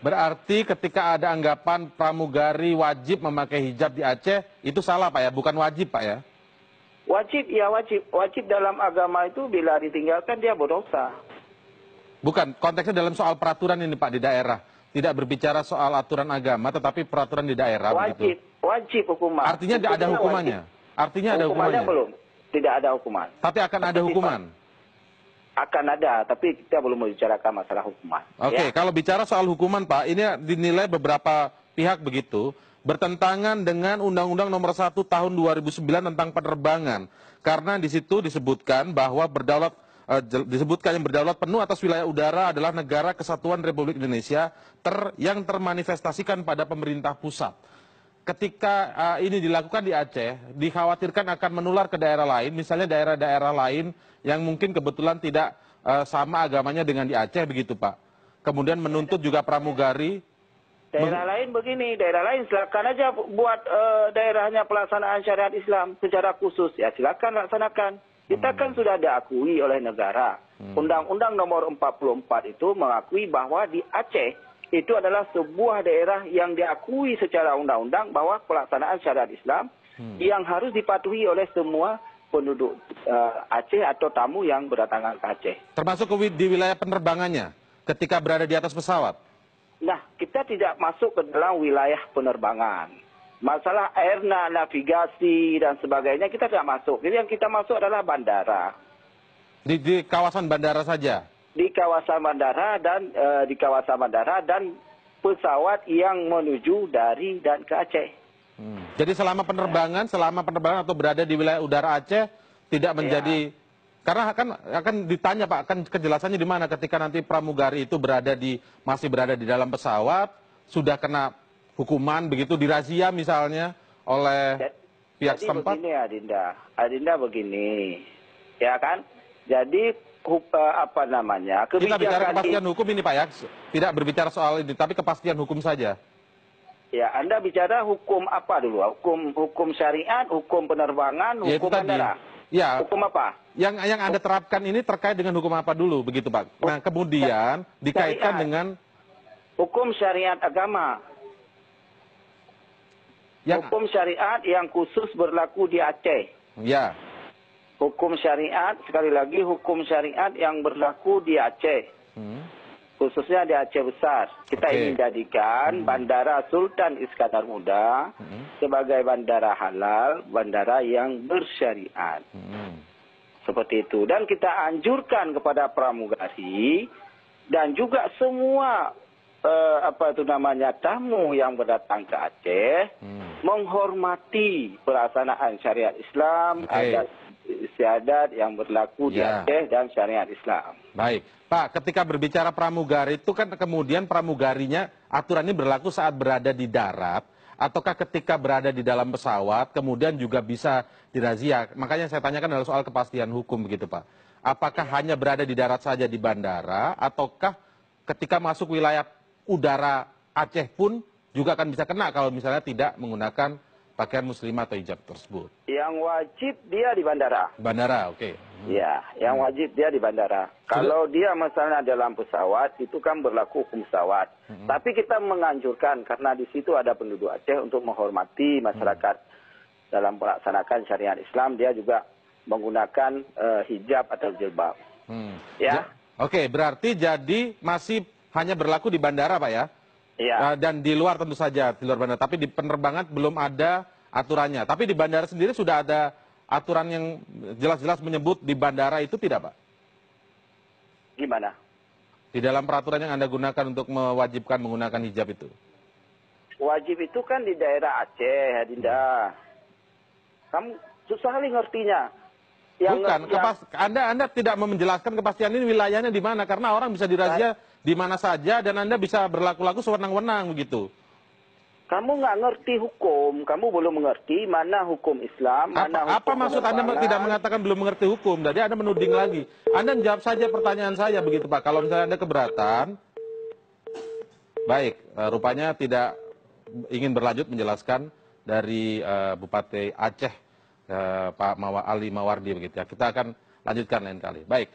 Berarti ketika ada anggapan pramugari wajib memakai hijab di Aceh, itu salah Pak ya, bukan wajib Pak ya? Wajib, ya wajib. Wajib dalam agama itu bila ditinggalkan dia berdosa. Bukan, konteksnya dalam soal peraturan ini Pak di daerah. Tidak berbicara soal aturan agama, tetapi peraturan di daerah. Wajib, begitu. wajib hukuman. Artinya tidak ada hukumannya? Wajib. Artinya ada Hukumannya hukumannya? belum, tidak ada hukuman. Tapi akan ada hukuman? Akan ada, tapi kita belum membicarakan masalah hukuman. Oke, kalau bicara soal hukuman Pak, ini dinilai beberapa pihak begitu, bertentangan dengan Undang-Undang Nomor 1 Tahun 2009 tentang penerbangan. Karena di situ disebutkan bahwa yang berdaulat penuh atas wilayah udara adalah negara kesatuan Republik Indonesia yang termanifestasikan pada pemerintah pusat. Ketika ini dilakukan di Aceh, dikhawatirkan akan menular ke daerah lain, misalnya daerah-daerah lain yang mungkin kebetulan tidak sama agamanya dengan di Aceh begitu Pak. Kemudian menuntut juga pramugari. Daerah lain begini, daerah lain silakan aja buat daerahnya pelaksanaan syariat Islam secara khusus. Ya silakan laksanakan. Kita kan sudah diakui oleh negara. Undang-Undang Nomor 44 itu mengakui bahwa di Aceh itu adalah sebuah daerah yang diakui secara undang-undang bahwa pelaksanaan syariat Islam yang harus dipatuhi oleh semua penduduk Aceh atau tamu yang berdatangan ke Aceh. Termasuk di wilayah penerbangannya ketika berada di atas pesawat? Nah, kita tidak masuk ke dalam wilayah penerbangan. Masalah air navigasi dan sebagainya kita tidak masuk. Jadi yang kita masuk adalah bandara. Di kawasan bandara saja? Di kawasan bandara dan pesawat yang menuju dari dan ke Aceh. Jadi selama penerbangan atau berada di wilayah udara Aceh tidak menjadi karena akan ditanya Pak, kan kejelasannya di mana ketika nanti pramugari itu masih berada di dalam pesawat, sudah kena hukuman begitu dirazia misalnya oleh pihak setempat. Jadi begini Adinda begini, ya kan? Jadi kita bicara kepastian hukum ini Pak ya, tidak berbicara soal ini, tapi kepastian hukum saja. Ya, Anda bicara hukum apa dulu? Hukum syariat, hukum penerbangan, hukum bandara. Ya. Hukum apa? Yang Anda terapkan ini terkait dengan hukum apa dulu, begitu Pak? Nah, kemudian dikaitkan dengan hukum syariat agama. Hukum syariat yang khusus berlaku di Aceh. Ya. Hukum syariat, sekali lagi hukum syariat yang berlaku di Aceh. Khususnya di Aceh Besar. Kita ingin jadikan Bandara Sultan Iskandar Muda sebagai bandara halal, bandara yang bersyariat. Seperti itu. Dan kita anjurkan kepada pramugari dan juga semua tamu yang berdatang ke Aceh menghormati pelaksanaan syariat Islam, adat istiadat yang berlaku di Aceh dan syariat Islam. Baik, Pak, ketika berbicara pramugari itu kan kemudian pramugarinya aturan ini berlaku saat berada di darat, ataukah ketika berada di dalam pesawat kemudian juga bisa dirazia? Makanya saya tanyakan adalah soal kepastian hukum begitu Pak. Apakah hanya berada di darat saja di bandara, ataukah ketika masuk wilayah udara Aceh pun juga akan bisa kena kalau misalnya tidak menggunakan pakaian muslimah atau hijab tersebut? Yang wajib dia di bandara. Bandara, oke. Ya, yang wajib dia di bandara. Kalau dia misalnya dalam pesawat, itu kan berlaku hukum pesawat. Tapi kita menganjurkan, karena di situ ada penduduk Aceh untuk menghormati masyarakat dalam melaksanakan syariat Islam, dia juga menggunakan hijab atau jilbab. Ya. Oke, berarti jadi masih hanya berlaku di bandara Pak ya? Iya. Dan di luar tentu saja, di luar bandara. Tapi di penerbangan belum ada aturannya. Tapi di bandara sendiri sudah ada aturan yang jelas-jelas menyebut di bandara itu tidak Pak? Gimana? Di dalam peraturan yang Anda gunakan untuk mewajibkan menggunakan hijab itu? Wajib itu kan di daerah Aceh, Adinda. Kamu susah kali ngertinya. Bukan, Anda tidak menjelaskan kepastian ini wilayahnya di mana, karena orang bisa dirazia di mana saja dan Anda bisa berlaku-laku sewenang-wenang begitu. Kamu nggak ngerti hukum, kamu belum mengerti mana hukum Islam, mana hukum apa maksud Anda tidak mengatakan belum mengerti hukum? Jadi Anda menuding lagi. Anda jawab saja pertanyaan saya begitu Pak. Kalau misalnya Anda keberatan, baik, rupanya tidak ingin berlanjut menjelaskan dari Bupati Aceh, Pak Ali Mawardi begitu ya. Kita akan lanjutkan lain kali. Baik.